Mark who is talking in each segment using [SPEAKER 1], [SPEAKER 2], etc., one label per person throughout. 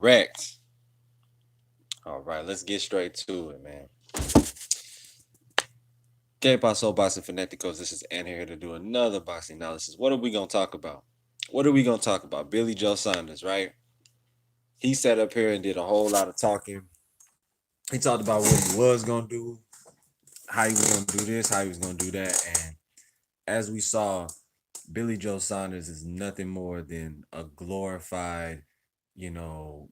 [SPEAKER 1] Correct. All right, let's get straight to it, man. Que paso, boxing fanaticos? This is Ant here to do another boxing analysis. What are we gonna talk about? What are we gonna talk about? Billy Joe Saunders, right? He sat up here and did a whole lot of talking. He talked about what he was gonna do, how he was gonna do this, how he was gonna do that, and as we saw, Billy Joe Saunders is nothing more than a glorified, you know,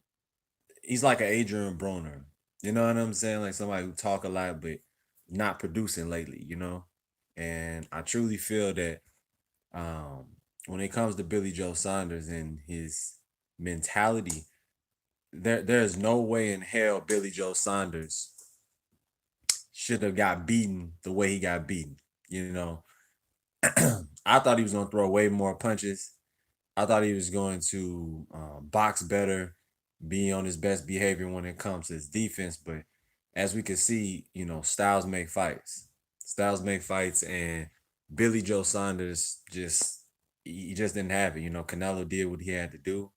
[SPEAKER 1] he's like an Adrian Broner. You know what I'm saying? Like somebody who talk a lot but not producing lately. And I truly feel that um when it comes to Billy Joe Saunders and his mentality, there's no way in hell Billy Joe Saunders should have got beaten the way he got beaten. You know, I thought he was gonna throw way more punches. I thought he was going to box better, be on his best behavior when it comes to his defense. But as we can see, styles make fights. Styles make fights, and Billy Joe Saunders he just didn't have it. Canelo did what he had to do.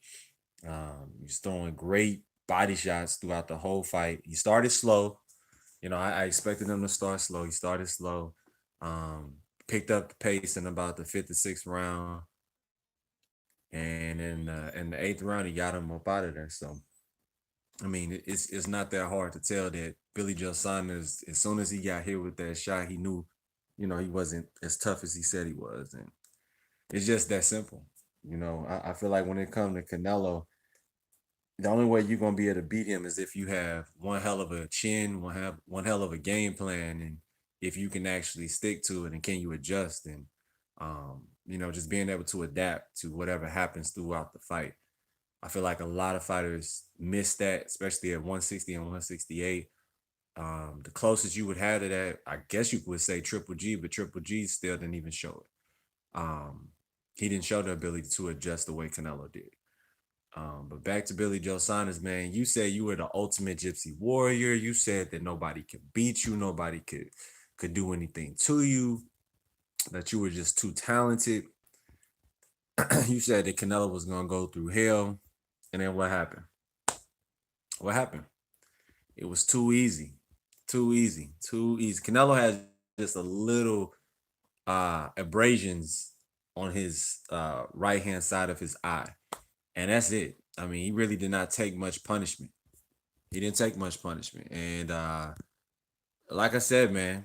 [SPEAKER 1] He's throwing great body shots throughout the whole fight. He started slow. I expected him to start slow. He started slow. Um, Picked up the pace in about the fifth or sixth round, and in the eighth round, he got him up out of there. So I mean, it's not that hard to tell that Billy Joe Saunders, as soon as he got hit with that shot, he knew, he wasn't as tough as he said he was, and it's just that simple. I feel like when it comes to Canelo, the only way you're gonna be able to beat him is if you have one hell of a chin, one hell of a game plan, and if you can actually stick to it, and can you adjust, and just being able to adapt to whatever happens throughout the fight. I feel like a lot of fighters miss that, especially at 160 and 168. The closest you would have to that, I guess you would say Triple G, but Triple G still didn't even show it. He didn't show the ability to adjust the way Canelo did. But back to Billy Joe Saunders, man. You said you were the ultimate gypsy warrior. You said that nobody could beat you, nobody could do anything to you, that you were just too talented. You said that Canelo was gonna go through hell, and then what happened? What happened? It was too easy, too easy, too easy. Canelo has just a little abrasions on his right hand side of his eye, and that's it. I mean, he really did not take much punishment. He didn't take much punishment, and like I said, man,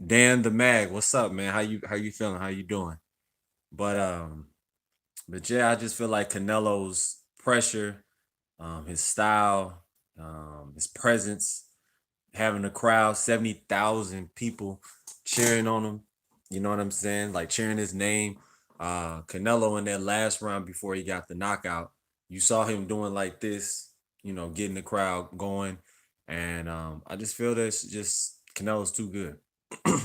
[SPEAKER 1] Dan the Mag, what's up, man? How you feeling? How you doing? But um, but yeah, I just feel like Canelo's pressure, his style, his presence, having a crowd, 70,000 people cheering on him. You know what I'm saying? Like cheering his name. Canelo in that last round before he got the knockout, you saw him doing like this, getting the crowd going. And I just feel that it's just Canelo's too good.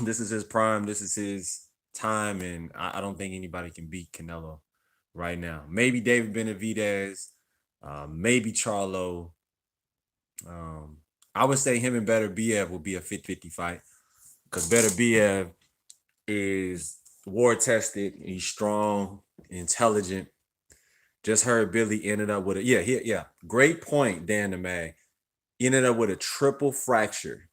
[SPEAKER 1] This is his prime. This is his time. And I don't think anybody can beat Canelo right now. Maybe David Benavidez, maybe Charlo, um, I would say him and Better Biev will be a 50-50 fight because Better Biev is war tested. He's strong, intelligent. Just heard Billy ended up with a yeah. Great point, Dan the Mag. He ended up with a triple fracture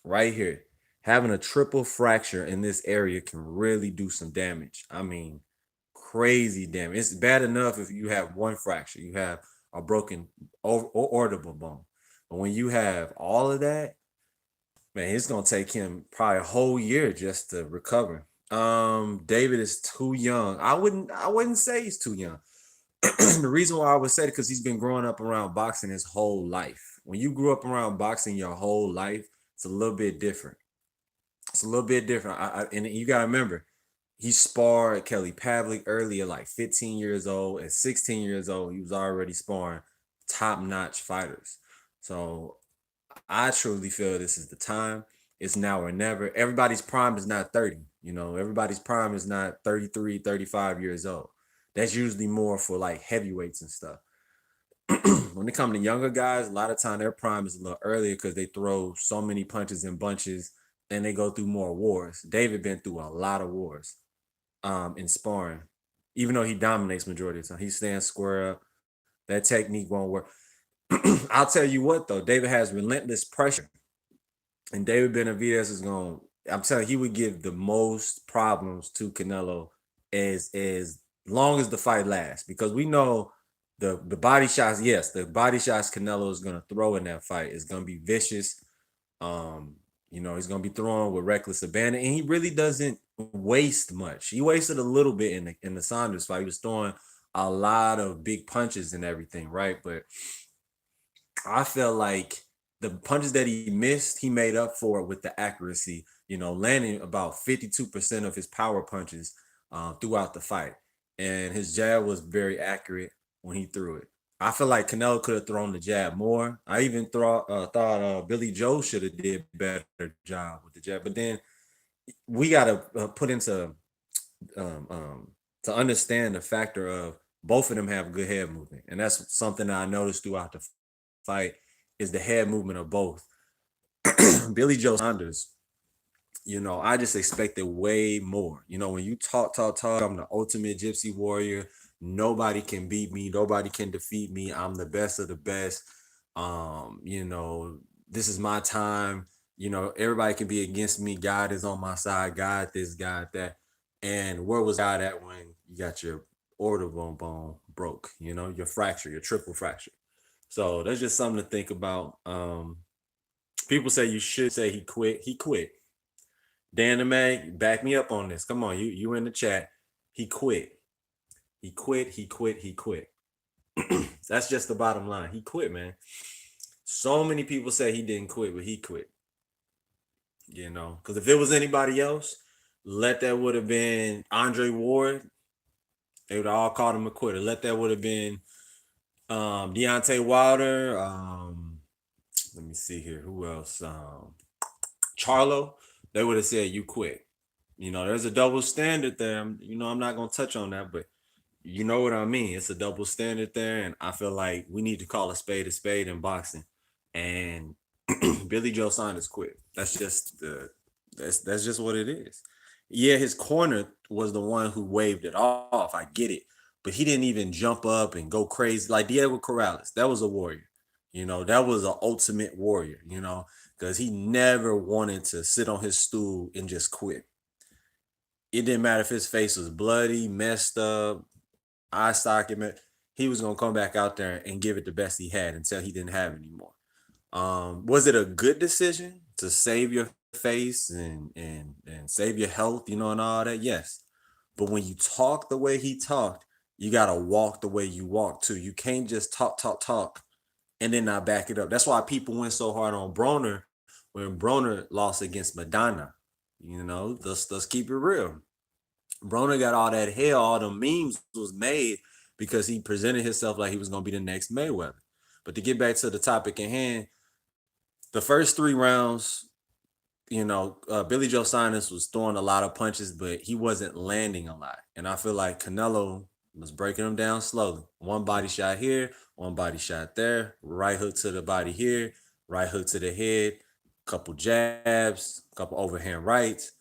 [SPEAKER 1] right here. Having a triple fracture in this area can really do some damage. I mean, crazy damage. It's bad enough if you have one fracture, you have a broken orbital bone. But when you have all of that, man, it's gonna take him probably a whole year just to recover. David is too young. I wouldn't say he's too young. The reason why I would say it because he's been growing up around boxing his whole life. When you grew up around boxing your whole life, it's a little bit different. It's a little bit different. And you gotta remember, he sparred Kelly Pavlik early at like 15 years old. At 16 years old, he was already sparring top-notch fighters. So I truly feel this is the time. It's now or never. Everybody's prime is not 30. Everybody's prime is not 33, 35 years old. That's usually more for like heavyweights and stuff. When it comes to younger guys, a lot of time their prime is a little earlier because they throw so many punches and bunches and they go through more wars. David been through a lot of wars in sparring. Even though he dominates majority of the time, he stands square up. That technique won't work. I'll tell you what though, David has relentless pressure, and David Benavidez is going. I'm telling you, he would give the most problems to Canelo as long as the fight lasts, because we know the body shots. Yes, the body shots Canelo is going to throw in that fight is going to be vicious. Um, he's going to be throwing with reckless abandon, and he really doesn't waste much. He wasted a little bit in the Saunders fight. He was throwing a lot of big punches and everything, right? But I felt like the punches that he missed, he made up for it with the accuracy, landing about 52% of his power punches throughout the fight. And his jab was very accurate when he threw it. I feel like Canelo could have thrown the jab more. I even thought Billy Joe should have did better job with the jab. But then we got to put into um, um, to understand the factor of both of them have good head movement, and that's something that I noticed throughout the fight is the head movement of both. Billy Joe Saunders, I just expected way more. When you talk, I'm the ultimate gypsy warrior. Nobody can beat me. Nobody can defeat me. I'm the best of the best. This is my time. Everybody can be against me. God is on my side. God this, God that. And where was God at when you got your orbital bone broke? Your fracture, your triple fracture. So that's just something to think about. People say you should say he quit. He quit. Dan the Mag, back me up on this. Come on, you in the chat. He quit. He quit. He quit. He quit. That's just the bottom line. He quit, man. So many people say he didn't quit, but he quit. Because if it was anybody else, let that would have been Andre Ward. They would have all called him a quitter. Let that would have been Deontay Wilder. Let me see here. Who else? Charlo. They would have said you quit. There's a double standard there. I'm not gonna touch on that, but you know what I mean. It's a double standard there, and I feel like we need to call a spade in boxing. And Billy Joe Saunders quit. That's just what it is. Yeah, his corner was the one who waved it off. I get it, but he didn't even jump up and go crazy like Diego Corrales. That was a warrior. That was an ultimate warrior. Because he never wanted to sit on his stool and just quit. It didn't matter if his face was bloody, messed up, eye socket. He was gonna come back out there and give it the best he had until he didn't have anymore. Was it a good decision to save your face and save your health, and all that? Yes. But when you talk the way he talked, you gotta walk the way you walk too. You can't just talk, and then not back it up. That's why people went so hard on Broner when Broner lost against Madonna. Let's keep it real. Broner got all that hell, all the memes was made because he presented himself like he was gonna be the next Mayweather. But to get back to the topic at hand, the first 3 rounds, Billy Joe Saunders was throwing a lot of punches, but he wasn't landing a lot. And I feel like Canelo was breaking them down slowly. One body shot here, one body shot there, right hook to the body here, right hook to the head, couple jabs, couple overhand rights.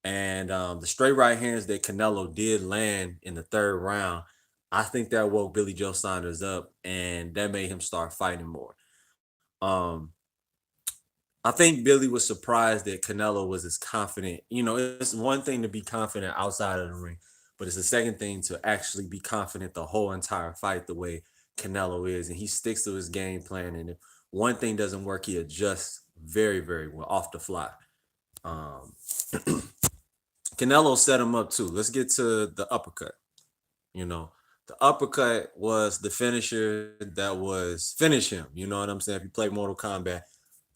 [SPEAKER 1] And the straight right hands that Canelo did land in the 3rd round, I think that woke Billy Joe Saunders up, and that made him start fighting more. Um, I think Billy was surprised that Canelo was as confident. It's one thing to be confident outside of the ring, but it's a second thing to actually be confident the whole entire fight the way Canelo is. And he sticks to his game plan. And if one thing doesn't work, he adjusts very, very well off the fly. Um, Canelo set him up too. Let's get to the uppercut. The uppercut was the finisher that was finish him. You know what I'm saying? If you play Mortal Kombat,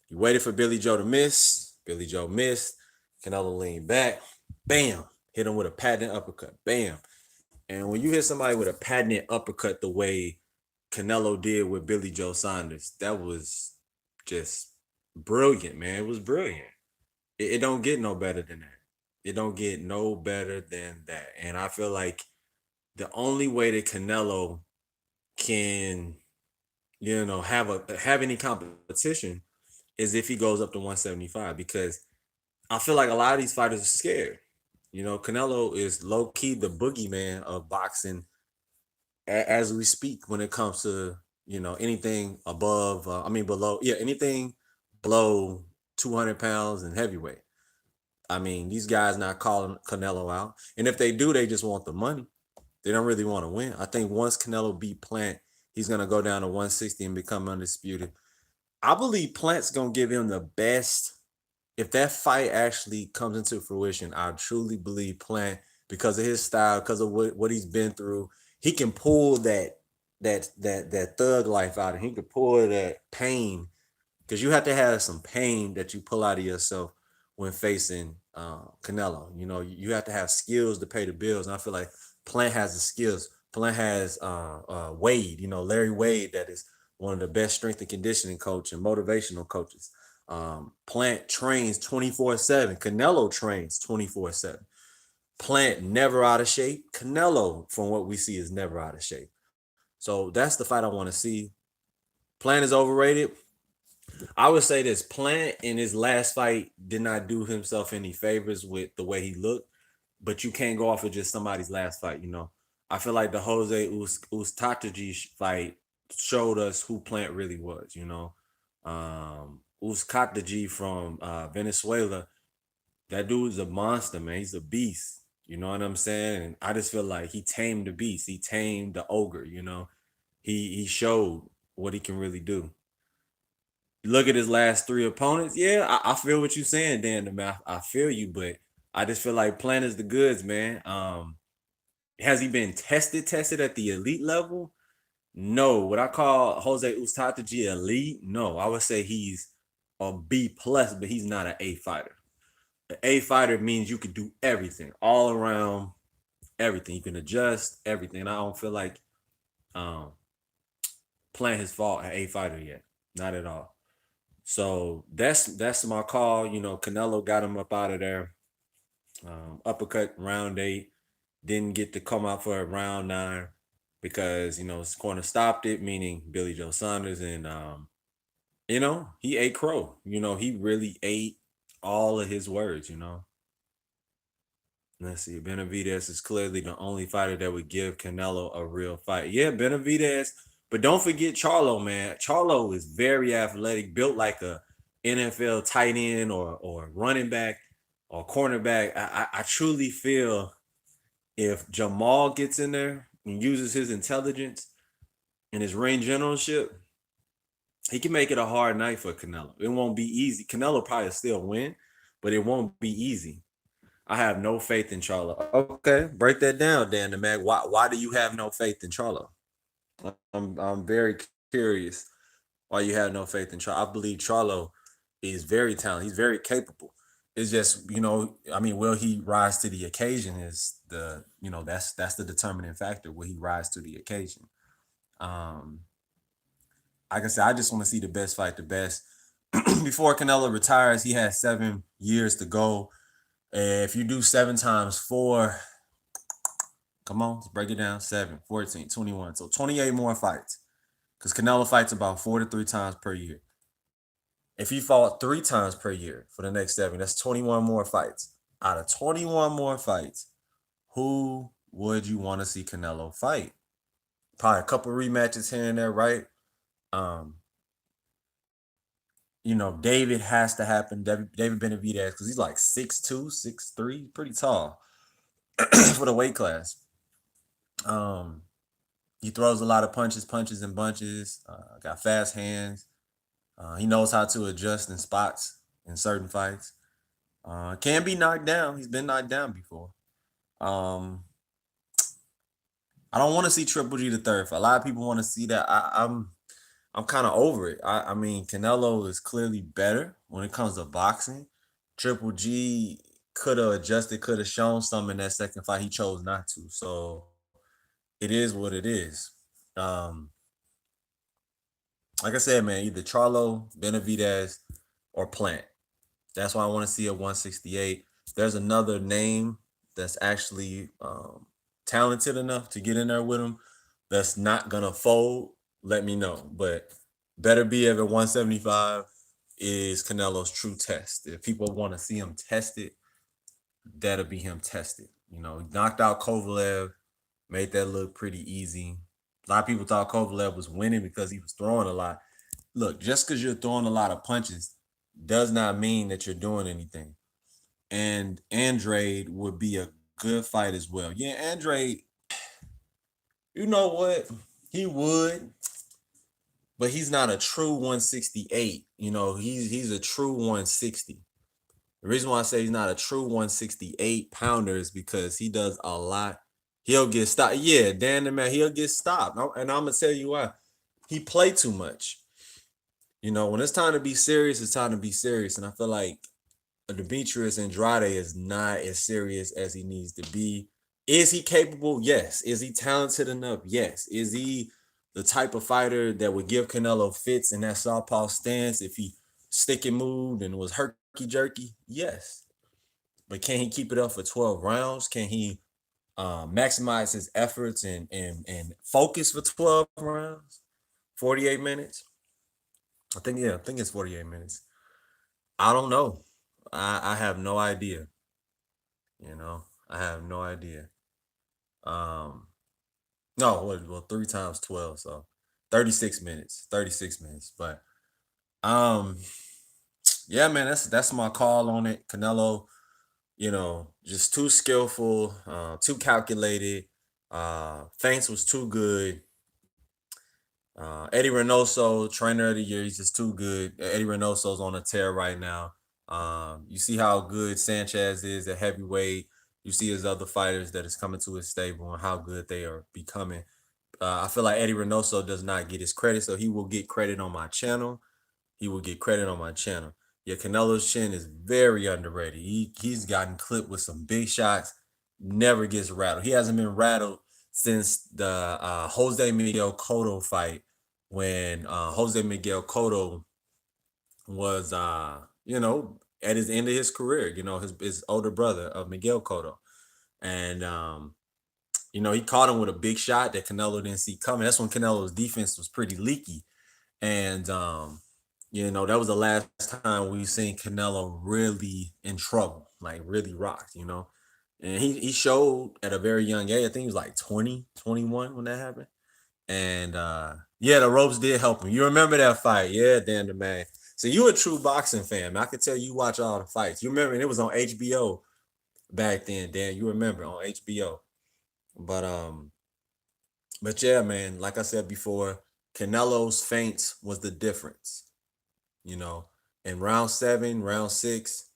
[SPEAKER 1] you waited for Billy Joe to miss. Billy Joe missed. Canelo leaned back. Bam. Hit him with a patented uppercut. Bam. And when you hit somebody with a patented uppercut the way Canelo did with Billy Joe Saunders, that was just brilliant, man. It was brilliant. It don't get no better than that. It don't get no better than that. And I feel like the only way that Canelo can, have any competition is if he goes up to 175, because I feel like a lot of these fighters are scared. Canelo is low key the boogeyman of boxing as we speak when it comes to anything above, below, yeah, anything below 200 pounds and heavyweight. I mean, these guys not calling Canelo out. And if they do, they just want the money. They don't really want to win. I think once Canelo beat Plant, he's going to go down to 160 and become undisputed. I believe Plant's going to give him the best. If that fight actually comes into fruition, I truly believe Plant, because of his style, because of what he's been through, he can pull that thug life out, and he can pull that pain, because you have to have some pain that you pull out of yourself when facing Canelo. You have to have skills to pay the bills, and I feel like Plant has the skills. Plant has Wade, Larry Wade, that is one of the best strength and conditioning coach and motivational coaches. Plant trains 24/7. Canelo trains 24/7. Plant never out of shape. Canelo, from what we see, is never out of shape. So that's the fight I want to see. Plant is overrated. I would say this: Plant in his last fight did not do himself any favors with the way he looked, but you can't go off of just somebody's last fight. I feel like the Jose Ustataji fight showed us who Plant really was. Ustataji from Venezuela, that dude's a monster, man. He's a beast. You know what I'm saying? And I just feel like he tamed the beast. He tamed the ogre. He showed what he can really do. You look at his last three opponents. Yeah, I feel what you're saying, Dan. I feel you, but I just feel like Plant is the goods, man. Has he been tested at the elite level? No. What I call Jose Ustataji elite? No. I would say he's a B plus, but he's not an A fighter. An A fighter means you can do everything, all around everything. You can adjust everything. And I don't feel like um Plant has fought an A fighter yet. Not at all. So that's my call. Canelo got him up out of there. Uppercut round 8. Didn't get to come out for a round 9 because his corner stopped it, meaning Billy Joe Saunders, and he ate crow. He really ate all of his words. Let's see. Benavidez is clearly the only fighter that would give Canelo a real fight. Yeah, Benavidez. But don't forget Charlo, man. Charlo is very athletic, built like a NFL tight end or running back or cornerback. I truly feel if Jamal gets in there and uses his intelligence and his ring generalship, he can make it a hard night for Canelo. It won't be easy. Canelo probably still win, but it won't be easy. I have no faith in Charlo. Okay, break that down, Dan the Mag. Why do you have no faith in Charlo? I'm very curious why you have no faith in Charlo. I believe Charlo is very talented. He's very capable. It's just, will he rise to the occasion is that's the determining factor. Will he rise to the occasion? Um, like I said, I just want to see the best fight the best. Before Canelo retires, he has 7 years to go. And if you do 7 times 4, come on, let's break it down. 7, 14, 21. So 28 more fights. Because Canelo fights about 4 to 3 times per year. If he fought 3 times per year for the next 7, that's 21 more fights. Out of 21 more fights, who would you want to see Canelo fight? Probably a couple rematches here and there, right? Um, David has to happen. David Benavidez, because he's like 6'2", 6'3", pretty tall for the weight class. He throws a lot of punches and bunches. Got fast hands. He knows how to adjust in spots in certain fights. Can be knocked down. He's been knocked down before. Um, I don't want to see Triple G the third fight. A lot of people want to see that. I'm kind of over it. I mean, Canelo is clearly better when it comes to boxing. Triple G could have adjusted, could have shown some in that second fight. He chose not to. So it is what it is. Um, like I said, man, either Charlo, Benavidez, or Plant. That's why I want to see a 168. There's another name that's actually talented enough to get in there with him that's not gonna fold. Let me know. But better be at 175 is Canelo's true test. If people want to see him tested, that'll be him tested. He knocked out Kovalev, made that look pretty easy. A lot of people thought Kovalev was winning because he was throwing a lot. Look, just because you're throwing a lot of punches does not mean that you're doing anything. And Andrade would be a good fight as well. Yeah, Andrade, you know what? He would, but he's not a true 168. You know, he's a true 160. The reason why I say he's not a true 168 pounder is because he does a lot. He'll get stopped. Yeah, Dan the man, he'll get stopped. And I'm gonna tell you why. He play too much. You know, when it's time to be serious, it's time to be serious. And I feel like Demetrius Andrade is not as serious as he needs to be. Is he capable? Yes. Is he talented enough? Yes. Is he the type of fighter that would give Canelo fits in that southpaw stance if he stick and moved and was herky jerky? Yes. But can he keep it up for 12 rounds? Can he maximize his efforts and focus for 12 rounds? 48 minutes? I think it's 48 minutes. I don't know. I have no idea. You know, I have no idea. Um, no, well, 3 times 12, so 36 minutes. 36 minutes. But um, yeah, man, that's my call on it. Canelo, you know, just too skillful, too calculated. Feints was too good. Eddie Reynoso, trainer of the year, he's just too good. Eddie Reynoso's on a tear right now. You see how good Sanchez is at heavyweight. You see his other fighters that is coming to his stable and how good they are becoming. I feel like Eddie Reynoso does not get his credit, so he will get credit on my channel. He will get credit on my channel. Yeah, Canelo's chin is very underrated. He's gotten clipped with some big shots, never gets rattled. He hasn't been rattled since the Jose Miguel Cotto fight when Jose Miguel Cotto was at his end of his career, his older brother of Miguel Cotto. And he caught him with a big shot that Canelo didn't see coming. That's when Canelo's defense was pretty leaky. And that was the last time we seen Canelo really in trouble, like really rocked, And he showed at a very young age. I think he was like 20, 21 when that happened. And yeah, the ropes did help him. You remember that fight? Yeah, Dan the man. So you a true boxing fan, man. I could tell you watch all the fights. You remember it was on HBO back then, Dan. You remember on HBO. But but yeah, man, like I said before, Canelo's feints was the difference. You know, in round 7, round 6,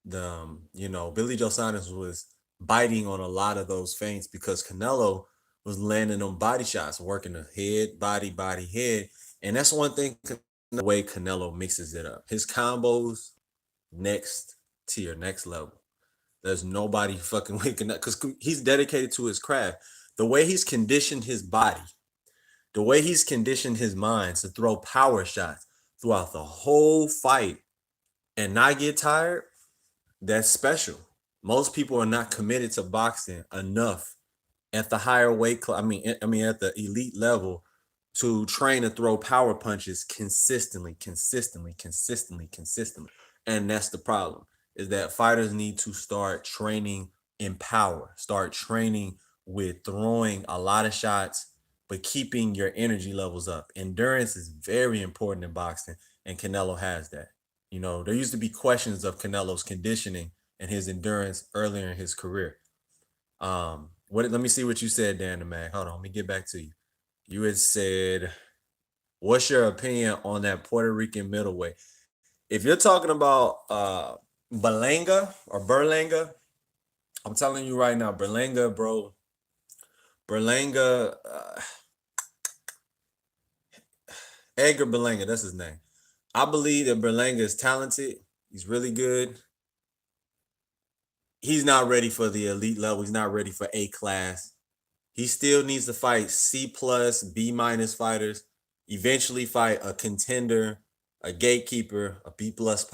[SPEAKER 1] Billy Joe Saunders was biting on a lot of those feints because Canelo was landing them body shots, working the head, body, head. And that's one thing, the way Canelo mixes it up. His combos, next tier, next level. There's nobody fucking with Canelo because he's dedicated to his craft. The way he's conditioned his body, the way he's conditioned his mind to throw power shots throughout the whole fight and not get tired, that's special. Most people are not committed to boxing enough at the higher weight class. I mean, at the elite level to train to throw power punches consistently. And that's the problem is that fighters need to start training in power, start training with throwing a lot of shots, but keeping your energy levels up. Endurance is very important in boxing, and Canelo has that. There used to be questions of Canelo's conditioning and his endurance earlier in his career. What? Let me see what you said, Dan the man. Hold on, let me get back to you. You had said, "What's your opinion on that Puerto Rican middleweight?" If you're talking about Berlanga or Berlanga, I'm telling you right now, Berlanga, bro, Berlanga, Edgar Berlanga, that's his name. I believe that Berlanga is talented. He's really good. He's not ready for the elite level. He's not ready for A class. He still needs to fight C plus, B minus fighters. Eventually, fight a contender, a gatekeeper, a B plus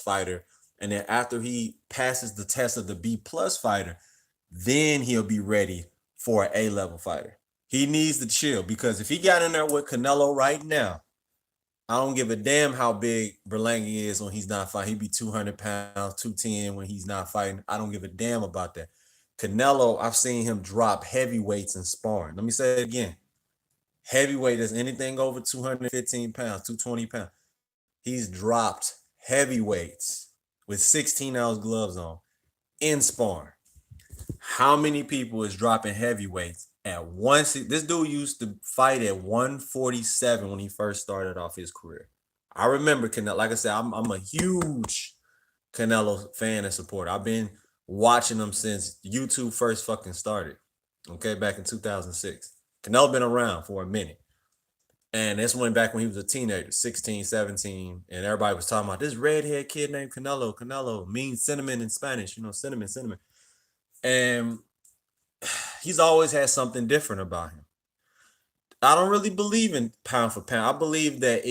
[SPEAKER 1] fighter, and then after he passes the test of the B plus fighter, then he'll be ready for an A level fighter. He needs to chill because if he got in there with Canelo right now, I don't give a damn how big Berlanga is when he's not fighting. He'd be 200 pounds, 210 when he's not fighting. I don't give a damn about that. Canelo, I've seen him drop heavyweights in sparring. Let me say it again. Heavyweight is anything over 215 pounds, 220 pounds. He's dropped heavyweights with 16-ounce gloves on in sparring. How many people is dropping heavyweights at one? This dude used to fight at 147 when he first started off his career. I remember Canelo. Like I said, I'm a huge Canelo fan and supporter. I've been watching him since YouTube first fucking started. Okay, back in 2006. Canelo been around for a minute. And this went back when he was a teenager, 16, 17. And everybody was talking about this redhead kid named Canelo. Canelo means cinnamon in Spanish, cinnamon, cinnamon. And he's always had something different about him. I don't really believe in pound for pound. I believe that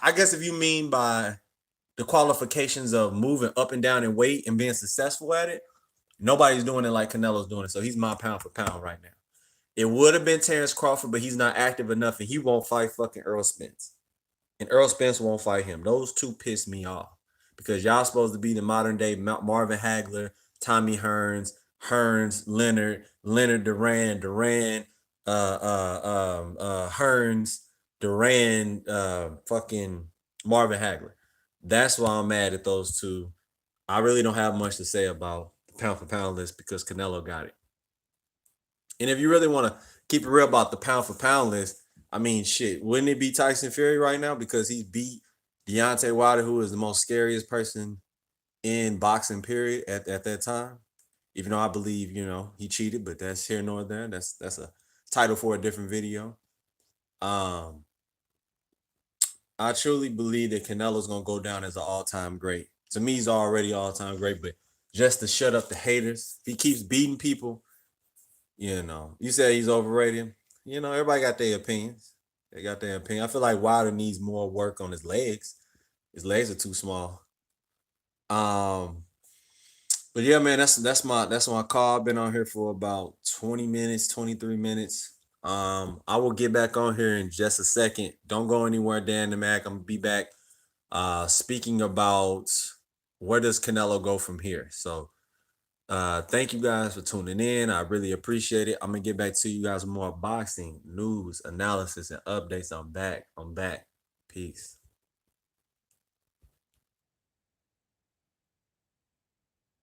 [SPEAKER 1] I guess if you mean by the qualifications of moving up and down in weight and being successful at it, nobody's doing it like Canelo's doing it. So he's my pound for pound right now. It would have been Terrence Crawford, but he's not active enough, and he won't fight fucking Earl Spence. And Earl Spence won't fight him. Those two piss me off because y'all supposed to be the modern day Marvin Hagler, Tommy Hearns, Leonard Duran, Hearns, Duran, fucking Marvin Hagler. That's why I'm mad at those two. I really don't have much to say about the pound for pound list because Canelo got it. And if you really want to keep it real about the pound for pound list, I mean, shit, wouldn't it be Tyson Fury right now because he beat Deontay Wilder, who is the most scariest person in boxing, period, at that time? Even though I believe, he cheated, but that's here nor there. That's a title for a different video. I truly believe that Canelo's gonna go down as an all-time great. To me, he's already all-time great, but just to shut up the haters, he keeps beating people. You say he's overrated. Everybody got their opinions. They got their opinion. I feel like Wilder needs more work on his legs. His legs are too small. But yeah, man, that's my call. I've been on here for about 20 minutes, 23 minutes. I will get back on here in just a second. Don't go anywhere, Dan the Mac. I'm gonna be back speaking about where does Canelo go from here. So thank you guys for tuning in. I really appreciate it. I'm gonna get back to you guys with more boxing news, analysis, and updates. I'm back. Peace.